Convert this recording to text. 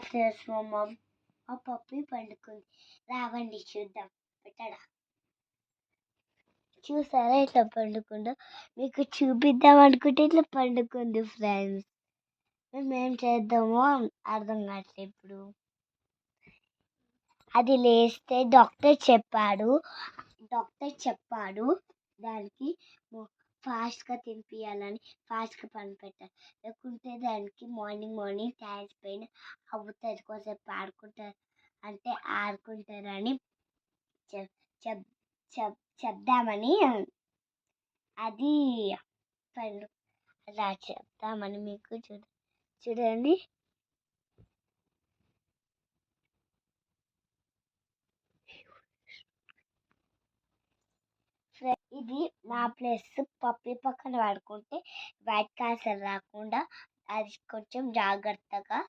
Friends మా పప్పి పండుకుంది. రావండి చూద్దాం. పెట్టడా చూసారా ఇట్లా పండుకుందో? మీకు చూపిద్దాం అనుకుంటే ఇట్లా పండుకుంది ఫ్రెండ్స్. మేము ఏం చేద్దామో అర్థం కావట్లేదు ఇప్పుడు. అది లేస్తే డాక్టర్ చెప్పాడు దానికి ఫాస్ట్గా తినిపించాలని, ఫాస్ట్గా పని పెట్టాలి. లేకుంటే దానికి మార్నింగ్ టైమ్స్ పైన అవుతుంది. కొంచెంసేపు ఆడుకుంటారు అంటే ఆడుకుంటారని చెప్దామని అది పండు అలా చెప్దామని మీకు చూడండి. ఇది నా ప్లేస్. పప్పి పక్కన పడుకుంటే వైట్ క్యాన్సర్ రాకుండా అది కొంచెం జాగ్రత్తగా